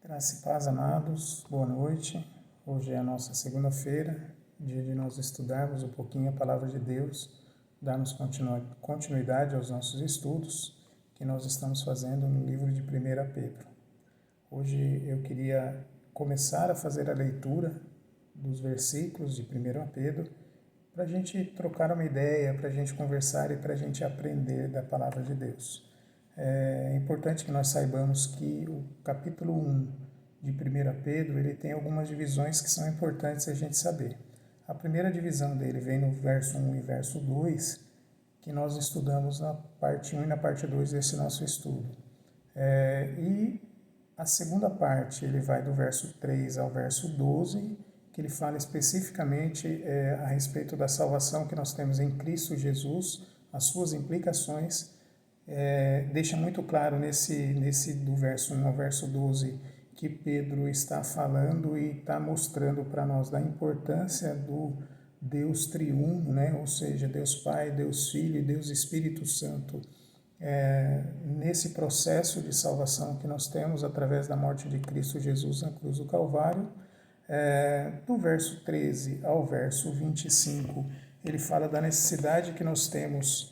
Graça e paz, amados, boa noite. Hoje é a nossa segunda-feira, dia de nós estudarmos um pouquinho a Palavra de Deus, darmos continuidade aos nossos estudos que nós estamos fazendo no livro de 1 Pedro. Hoje eu queria começar a fazer a leitura dos versículos de 1 Pedro para a gente trocar uma ideia, para a gente conversar e para a gente aprender da Palavra de Deus. É importante que nós saibamos que o capítulo 1 de 1 Pedro, ele tem algumas divisões que são importantes a gente saber. A primeira divisão dele vem no verso 1 e verso 2, que nós estudamos na parte 1 e na parte 2 desse nosso estudo. E a segunda parte, ele vai do verso 3 ao verso 12, que ele fala especificamente a respeito da salvação que nós temos em Cristo Jesus, as suas implicações. Deixa muito claro nesse do verso 1 ao verso 12 que Pedro está falando e está mostrando para nós da importância do Deus triuno, né? Ou seja, Deus Pai, Deus Filho e Deus Espírito Santo, nesse processo de salvação que nós temos através da morte de Cristo Jesus na cruz do Calvário. Do verso 13 ao verso 25, ele fala da necessidade que nós temos,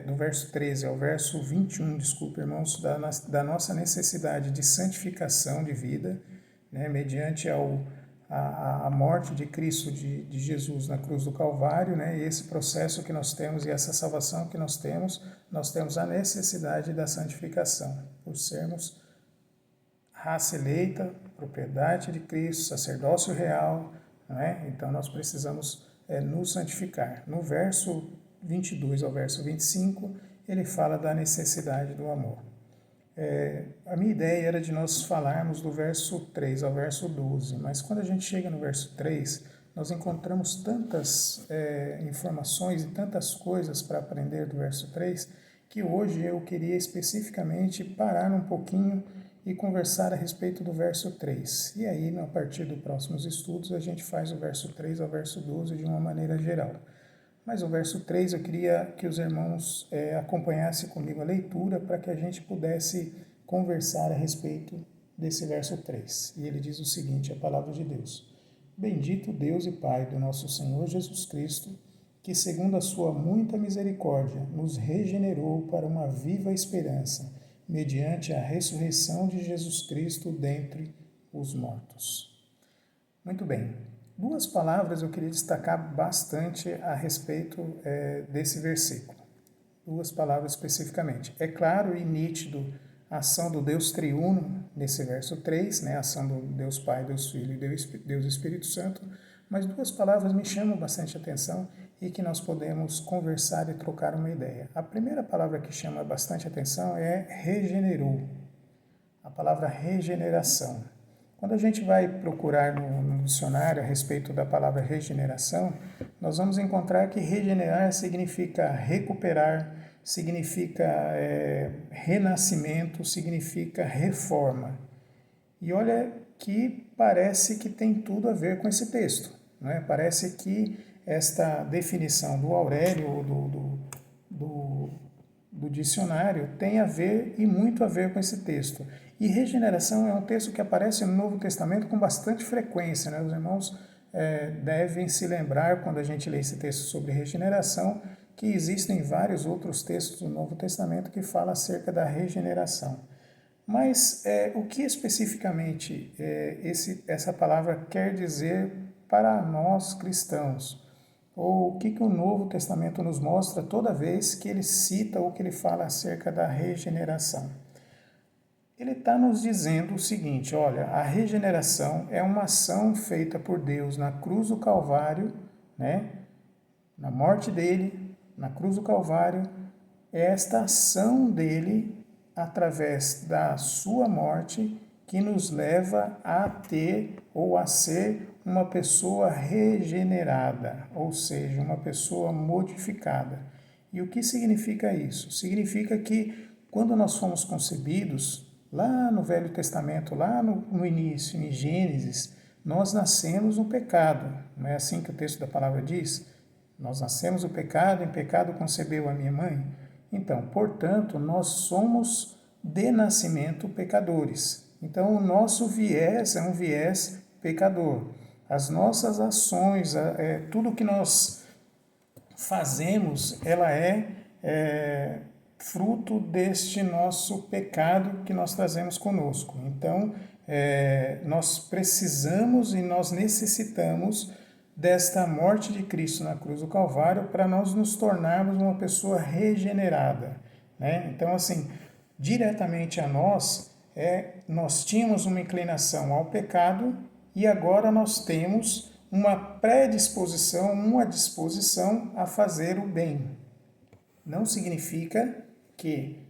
do verso 13 ao verso 21, desculpe, irmãos, da nossa necessidade de santificação de vida, né, mediante a morte de Cristo, de Jesus na cruz do Calvário, né, e esse processo que nós temos e essa salvação que nós temos a necessidade da santificação, por sermos raça eleita, propriedade de Cristo, sacerdócio real, não é? Então nós precisamos nos santificar. No verso 22 ao verso 25, ele fala da necessidade do amor. A minha ideia era de nós falarmos do verso 3 ao verso 12, mas quando a gente chega no verso 3, nós encontramos tantas informações e tantas coisas para aprender do verso 3, que hoje eu queria especificamente parar um pouquinho e conversar a respeito do verso 3. E aí, a partir dos próximos estudos, a gente faz o verso 3 ao verso 12 de uma maneira geral. Mas o verso 3 eu queria que os irmãos acompanhassem comigo a leitura para que a gente pudesse conversar a respeito desse verso 3. E ele diz o seguinte, a palavra de Deus: Bendito Deus e Pai do nosso Senhor Jesus Cristo, que segundo a sua muita misericórdia nos regenerou para uma viva esperança, mediante a ressurreição de Jesus Cristo dentre os mortos. Muito bem. Duas palavras eu queria destacar bastante a respeito desse versículo. Duas palavras especificamente. É claro e nítido a ação do Deus triuno nesse verso 3, né? A ação do Deus Pai, Deus Filho e Deus Espírito Santo, mas duas palavras me chamam bastante atenção e que nós podemos conversar e trocar uma ideia. A primeira palavra que chama bastante atenção é regenerou. A palavra regeneração. Quando a gente vai procurar no dicionário a respeito da palavra regeneração, nós vamos encontrar que regenerar significa recuperar, significa renascimento, significa reforma. E olha que parece que tem tudo a ver com esse texto, não é? Parece que esta definição do Aurélio, do dicionário, tem a ver e muito a ver com esse texto. E regeneração é um texto que aparece no Novo Testamento com bastante frequência, né? Os irmãos devem se lembrar, quando a gente lê esse texto sobre regeneração, que existem vários outros textos do Novo Testamento que falam acerca da regeneração. Mas o que especificamente essa palavra quer dizer para nós cristãos? Ou o que o Novo Testamento nos mostra toda vez que ele cita ou que ele fala acerca da regeneração? Ele está nos dizendo o seguinte, olha, a regeneração é uma ação feita por Deus na cruz do Calvário, né? Na morte dele, na cruz do Calvário, é esta ação dele, através da sua morte, que nos leva a ter ou a ser uma pessoa regenerada, ou seja, uma pessoa modificada. E o que significa isso? Significa que quando nós fomos concebidos, lá no Velho Testamento, lá no início, em Gênesis, nós nascemos no pecado. Não é assim que o texto da palavra diz? Nós nascemos no pecado, em pecado concebeu a minha mãe. Então, portanto, nós somos de nascimento pecadores. Então, o nosso viés é um viés pecador. As nossas ações, tudo que nós fazemos, ela é fruto deste nosso pecado que nós trazemos conosco. Então, nós precisamos e nós necessitamos desta morte de Cristo na cruz do Calvário para nós nos tornarmos uma pessoa regenerada, né? Então, assim, diretamente a nós, nós tínhamos uma inclinação ao pecado e agora nós temos uma predisposição, uma disposição a fazer o bem. Não significa que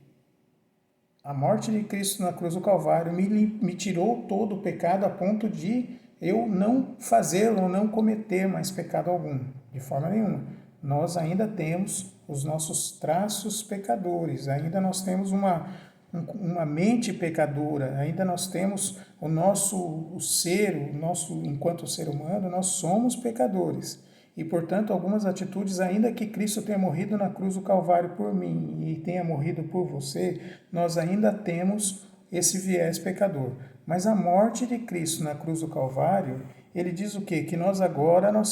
a morte de Cristo na cruz do Calvário me tirou todo o pecado a ponto de eu não fazê-lo ou não cometer mais pecado algum, de forma nenhuma. Nós ainda temos os nossos traços pecadores, ainda nós temos uma mente pecadora, ainda nós temos enquanto ser humano, nós somos pecadores. E, portanto, algumas atitudes, ainda que Cristo tenha morrido na cruz do Calvário por mim e tenha morrido por você, nós ainda temos esse viés pecador. Mas a morte de Cristo na cruz do Calvário, ele diz o quê? Que nós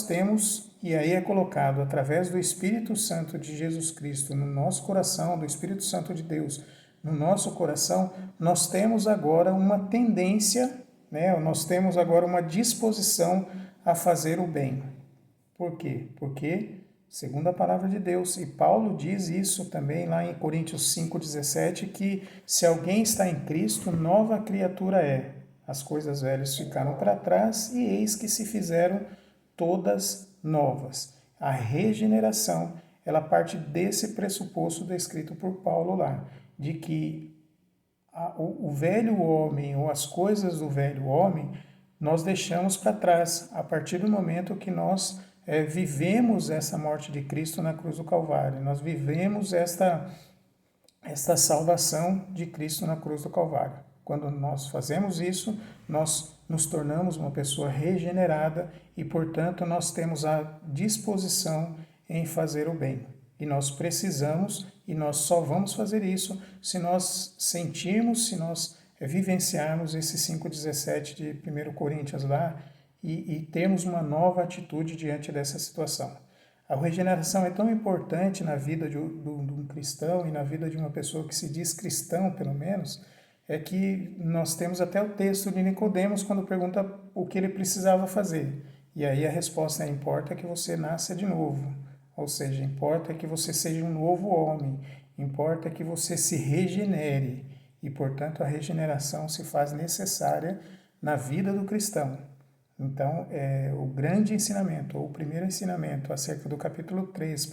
temos, e aí é colocado através do Espírito Santo de Jesus Cristo no nosso coração, do Espírito Santo de Deus no nosso coração, nós temos agora uma tendência, né? Nós temos agora uma disposição a fazer o bem. Por quê? Porque, segundo a palavra de Deus, e Paulo diz isso também lá em Coríntios 5,17, que se alguém está em Cristo, nova criatura é. As coisas velhas ficaram para trás e eis que se fizeram todas novas. A regeneração, ela parte desse pressuposto descrito por Paulo lá, de que o velho homem ou as coisas do velho homem nós deixamos para trás a partir do momento que nós vivemos essa morte de Cristo na cruz do Calvário. Nós vivemos esta salvação de Cristo na cruz do Calvário. Quando nós fazemos isso, nós nos tornamos uma pessoa regenerada e, portanto, nós temos a disposição em fazer o bem. E nós precisamos, e nós só vamos fazer isso se nós sentirmos, se nós vivenciarmos esse 5,17 de 1 Coríntios lá e termos uma nova atitude diante dessa situação. A regeneração é tão importante na vida de um cristão e na vida de uma pessoa que se diz cristão, pelo menos, é que nós temos até o texto de Nicodemos quando pergunta o que ele precisava fazer. E aí a resposta é: importa que você nasça de novo. Ou seja, importa que você seja um novo homem, importa que você se regenere. E, portanto, a regeneração se faz necessária na vida do cristão. Então, o grande ensinamento, ou o primeiro ensinamento acerca do capítulo 3,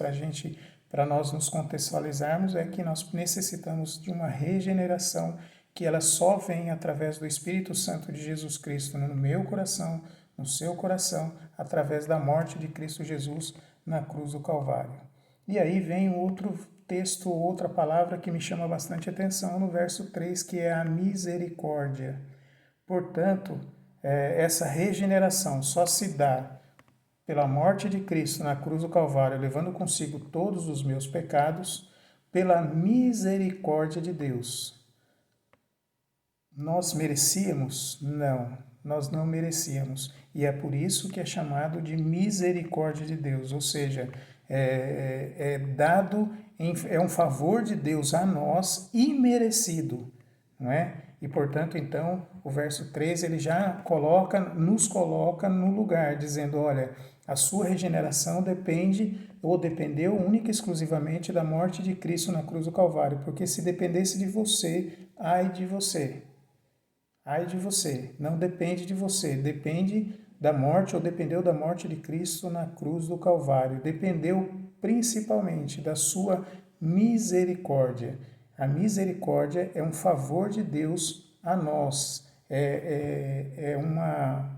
para nós nos contextualizarmos, é que nós necessitamos de uma regeneração que ela só vem através do Espírito Santo de Jesus Cristo no meu coração, no seu coração, através da morte de Cristo Jesus na cruz do Calvário. E aí vem outro texto, outra palavra que me chama bastante atenção no verso 3, que é a misericórdia. Portanto, essa regeneração só se dá pela morte de Cristo na cruz do Calvário, levando consigo todos os meus pecados, pela misericórdia de Deus. Nós merecíamos? Não, nós não merecíamos. E é por isso que é chamado de misericórdia de Deus, ou seja, é um favor de Deus a nós imerecido, não é? E, portanto, então, o verso 13, ele já nos coloca no lugar, dizendo, olha, a sua regeneração dependeu única e exclusivamente da morte de Cristo na cruz do Calvário, porque se dependesse de você, ai de você. Ai de você, não depende de você, depende da morte ou dependeu da morte de Cristo na cruz do Calvário, dependeu principalmente da sua misericórdia. A misericórdia é um favor de Deus a nós, é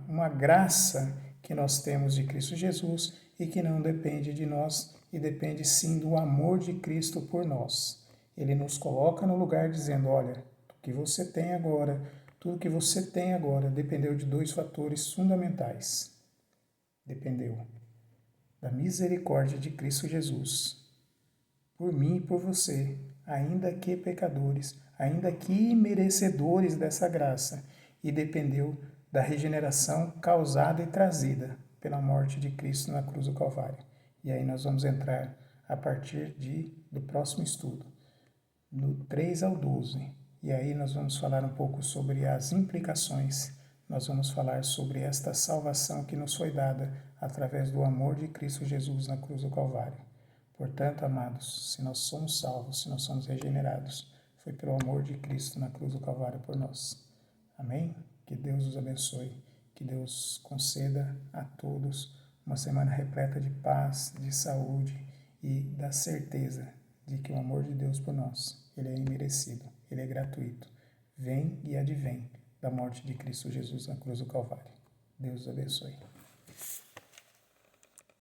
uma graça que nós temos de Cristo Jesus e que não depende de nós e depende sim do amor de Cristo por nós. Ele nos coloca no lugar dizendo, olha, o que você tem agora, tudo que você tem agora dependeu de dois fatores fundamentais. Dependeu da misericórdia de Cristo Jesus, por mim e por você, ainda que pecadores, ainda que merecedores dessa graça, e dependeu da regeneração causada e trazida pela morte de Cristo na cruz do Calvário. E aí nós vamos entrar a partir do próximo estudo, no 3 ao 12. E aí nós vamos falar um pouco sobre as implicações, nós vamos falar sobre esta salvação que nos foi dada através do amor de Cristo Jesus na cruz do Calvário. Portanto, amados, se nós somos salvos, se nós somos regenerados, foi pelo amor de Cristo na cruz do Calvário por nós. Amém? Que Deus os abençoe, que Deus conceda a todos uma semana repleta de paz, de saúde e da certeza de que o amor de Deus por nós, ele é imerecido, ele é gratuito. Vem e advém da morte de Cristo Jesus na cruz do Calvário. Deus os abençoe.